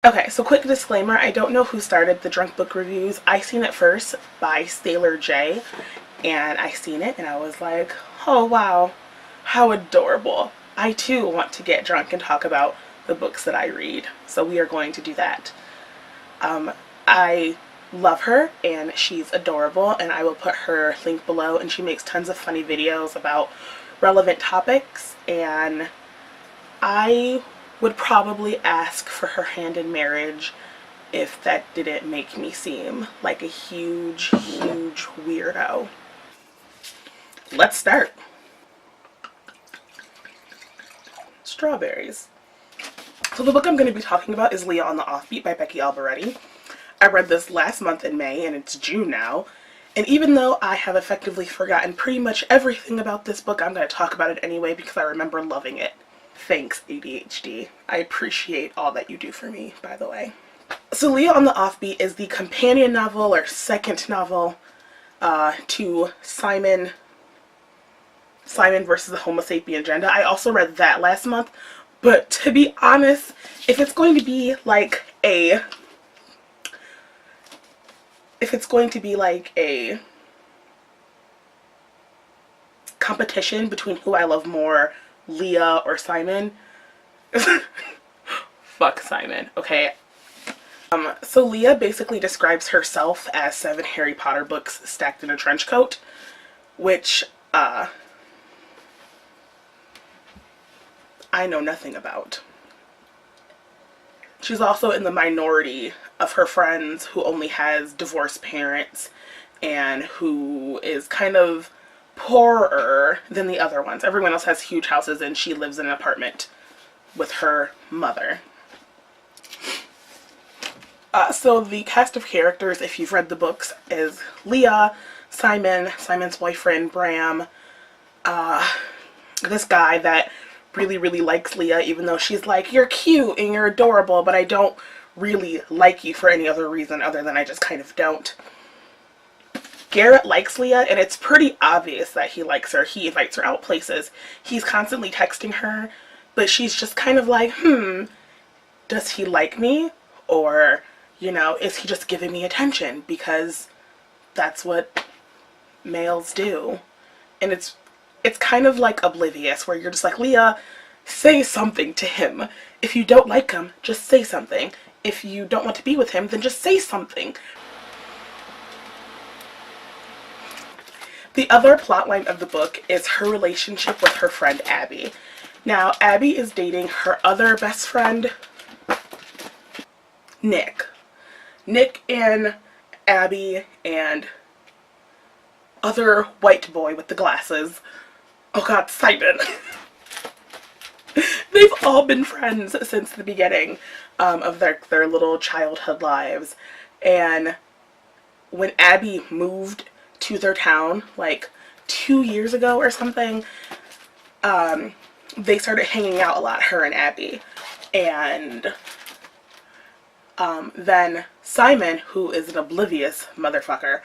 Okay, so quick disclaimer, I don't know who started the drunk book reviews. I seen it first by Sailor J, and I seen it and I was like, oh wow, how adorable. I too want to get drunk and talk about the books that I read, so we are going to do that. I love her and she's adorable, and I will put her link below, and she makes tons of funny videos about relevant topics, and I would probably ask for her hand in marriage if that didn't make me seem like a huge weirdo. Let's start. Strawberries. So the book I'm going to be talking about is Leah On The Offbeat by Becky Alboretti. I read this last month in May, and it's June now. And even though I have effectively forgotten pretty much everything about this book, I'm going to talk about it anyway because I remember loving it. Thanks, ADHD. I appreciate all that you do for me, by the way. So Leah On The Offbeat is the companion novel or second novel to Simon versus the Homo sapien Agenda. I also read that last month, but to be honest, if it's going to be like a competition between who I love more, Leah or Simon, fuck Simon, okay? So Leah basically describes herself as 7 Harry Potter books stacked in a trench coat, which I know nothing about. She's also in the minority of her friends who only has divorced parents and who is kind of poorer than the other ones. Everyone else has huge houses and she lives in an apartment with her mother. So the cast of characters, if you've read the books, is Leah, Simon, Simon's boyfriend, Bram, this guy that really likes Leah, even though she's like, you're cute and you're adorable, but I don't really like you for any other reason other than I just kind of don't. Garrett likes Leah, and it's pretty obvious that he likes her. He invites her out places. He's constantly texting her, but she's just kind of like, does he like me? Or, you know, is he just giving me attention? Because that's what males do. And it's kind of like oblivious, where you're just like, Leah, say something to him. If you don't like him, just say something. If you don't want to be with him, then just say something. The other plotline of the book is her relationship with her friend Abby. Now, Abby is dating her other best friend, Nick. Nick and Abby and other white boy with the glasses, oh god, Simon. They've all been friends since the beginning of their little childhood lives. And when Abby moved to their town like 2 years ago or something, they started hanging out a lot, her and Abby. And then Simon, who is an oblivious motherfucker,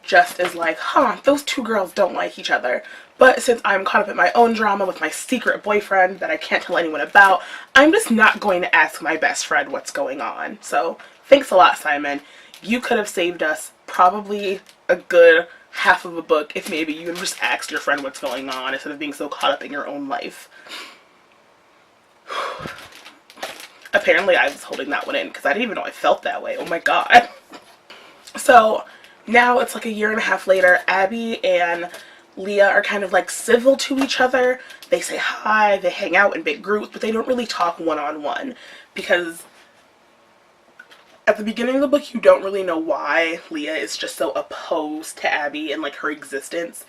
just is like, those two girls don't like each other. But since I'm caught up in my own drama with my secret boyfriend that I can't tell anyone about, I'm just not going to ask my best friend what's going on. So thanks a lot, Simon. You could have saved us probably a good half of a book if maybe you had just asked your friend what's going on instead of being so caught up in your own life. Apparently I was holding that one in because I didn't even know I felt that way. Oh my god. So now it's like a year and a half later. Abby and Leah are kind of like civil to each other. They say hi, they hang out in big groups, but they don't really talk one-on-one because at the beginning of the book you don't really know why Leah is just so opposed to Abby and like her existence.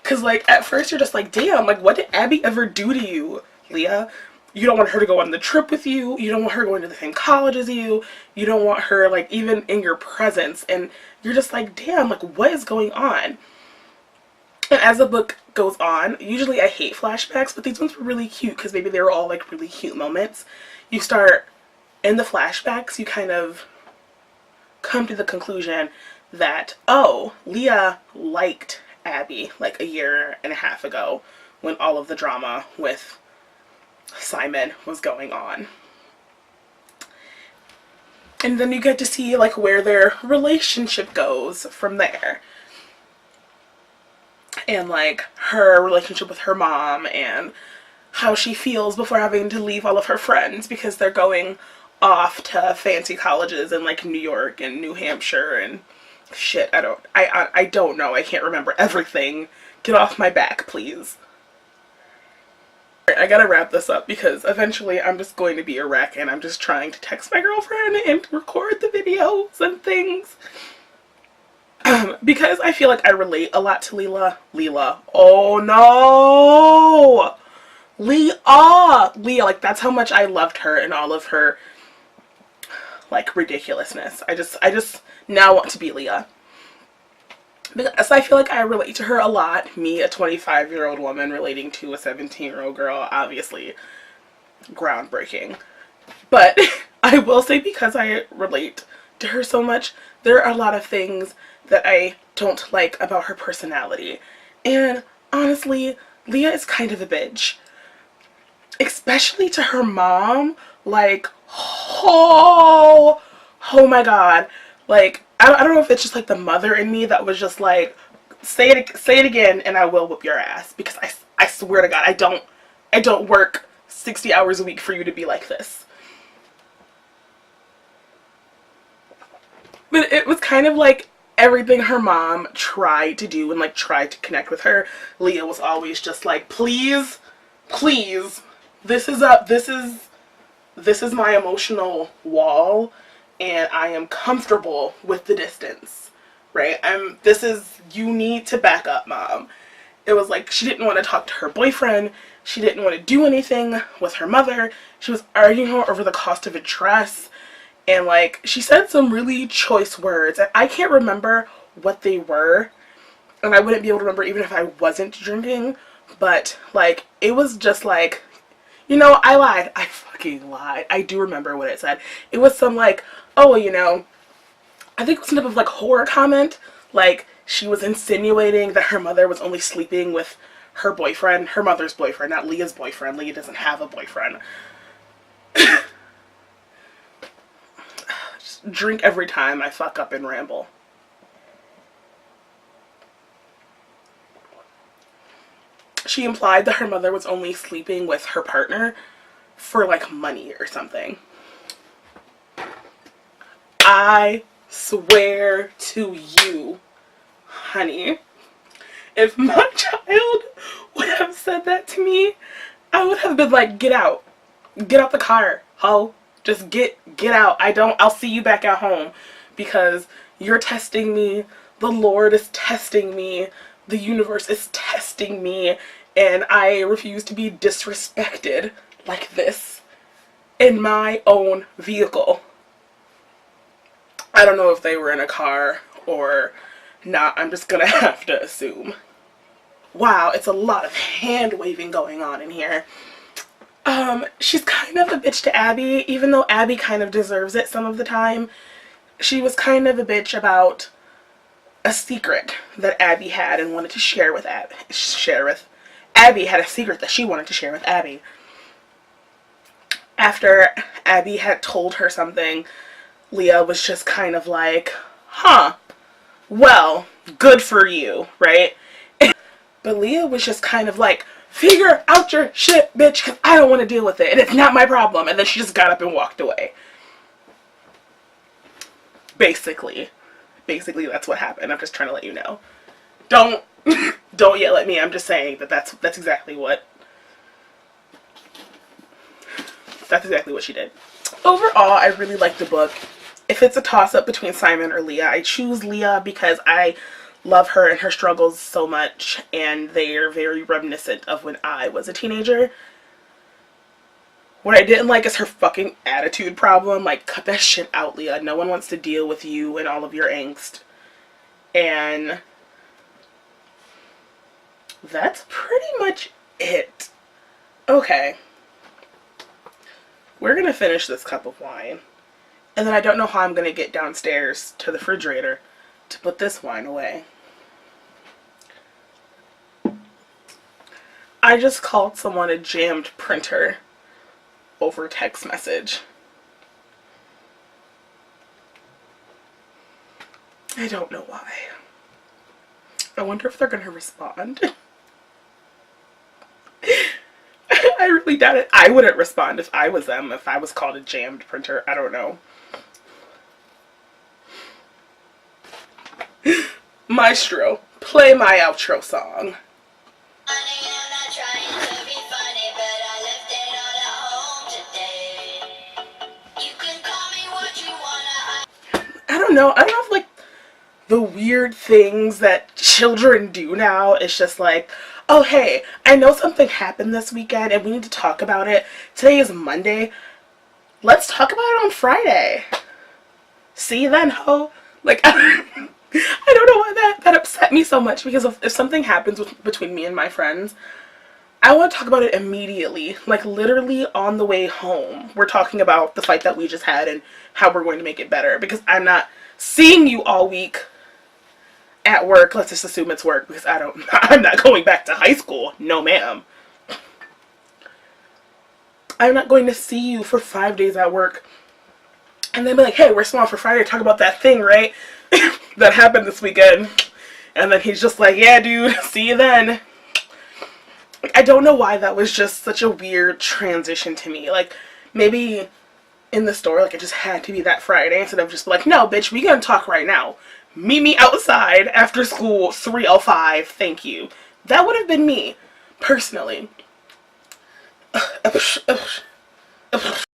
Because like at first you're just like, damn, like what did Abby ever do to you, Leah? You don't want her to go on the trip with you. You don't want her going to the same college as you. You don't want her like even in your presence. And you're just like, damn, like what is going on? And as the book goes on, usually I hate flashbacks, but these ones were really cute because maybe they were all like really cute moments. You start in the flashbacks, you kind of come to the conclusion that, oh, Leah liked Abby like a year and a half ago when all of the drama with Simon was going on. And then you get to see like where their relationship goes from there. And like her relationship with her mom and how she feels before having to leave all of her friends because they're going off to fancy colleges in like New York and New Hampshire and shit. I don't know. I can't remember everything. Get off my back, please. I gotta wrap this up because eventually I'm just going to be a wreck and I'm just trying to text my girlfriend and record the videos and things. Because I feel like I relate a lot to Leela. Leela. Oh no! Leah, like that's how much I loved her and all of her like ridiculousness. I just now want to be Leah. Because I feel like I relate to her a lot. Me, a 25-year-old woman relating to a 17-year-old girl, obviously groundbreaking. But I will say because I relate to her so much, there are a lot of things that I don't like about her personality. And honestly, Leah is kind of a bitch. Especially to her mom. Like, oh my god. Like, I don't know if it's just like the mother in me that was just like, say it again and I will whoop your ass. Because I swear to God, I don't work 60 hours a week for you to be like this. But it was kind of like everything her mom tried to do and like tried to connect with her. Leah was always just like, please, this is my emotional wall and I am comfortable with the distance, right? You need to back up, Mom. It was like she didn't want to talk to her boyfriend. She didn't want to do anything with her mother. She was arguing over the cost of a dress. And like she said some really choice words. And I can't remember what they were. And I wouldn't be able to remember even if I wasn't drinking. But like it was just like, you know, I lied. I fucking lied. I do remember what it said. It was some like, oh, you know, I think it was some type of like horror comment. Like she was insinuating that her mother was only sleeping with her boyfriend, her mother's boyfriend, not Leah's boyfriend. Leah doesn't have a boyfriend. Just drink every time I fuck up and ramble. She implied that her mother was only sleeping with her partner for like money or something. I swear to you, honey, if my child would have said that to me, I would have been like, get out the car, ho, just get out. I'll see you back at home because you're testing me. The Lord is testing me. The universe is testing me, and I refuse to be disrespected like this in my own vehicle. I don't know if they were in a car or not. I'm just gonna have to assume. Wow, it's a lot of hand waving going on in here. She's kind of a bitch to Abby, even though Abby kind of deserves it some of the time. She was kind of a bitch about a secret that Abby had and wanted to share with Abby. Abby had a secret that she wanted to share with Abby. After Abby had told her something, Leah was just kind of like, huh, well, good for you, right? But Leah was just kind of like, figure out your shit, bitch, because I don't want to deal with it, and it's not my problem. And then she just got up and walked away. Basically, that's what happened. I'm just trying to let you know. Don't yell at me. I'm just saying that that's exactly what she did. Overall, I really like the book. If it's a toss-up between Simon or Leah, I choose Leah because I love her and her struggles so much, and they are very reminiscent of when I was a teenager. What I didn't like is her fucking attitude problem. Like, cut that shit out, Leah. No one wants to deal with you and all of your angst. And that's pretty much it. Okay. We're gonna finish this cup of wine. And then I don't know how I'm gonna get downstairs to the refrigerator to put this wine away. I just called someone a jammed printer over text message. I don't know why. I wonder if they're gonna respond. I really doubt it. I wouldn't respond if I was them, if I was called a jammed printer. I don't know. Maestro, play my outro song. I don't know. I don't know if like the weird things that children do now is just like, oh hey, I know something happened this weekend and we need to talk about it. Today is Monday. Let's talk about it on Friday. See you then, ho. Like, I don't know why that upset me so much, because if something happens between me and my friends, I want to talk about it immediately. Like, literally on the way home, we're talking about the fight that we just had and how we're going to make it better, because I'm not seeing you all week at work. Let's just assume it's work, because I'm not going back to high school. No, ma'am. I'm not going to see you for 5 days at work and then be like, hey, we're small for Friday to talk about that thing, right? That happened this weekend. And then he's just like, yeah, dude, see you then. I don't know why that was just such a weird transition to me. Like, maybe in the store, like, it just had to be that Friday instead of just like, no, bitch, we gonna talk right now. Meet me outside after school, 3:05, thank you. That would have been me, personally.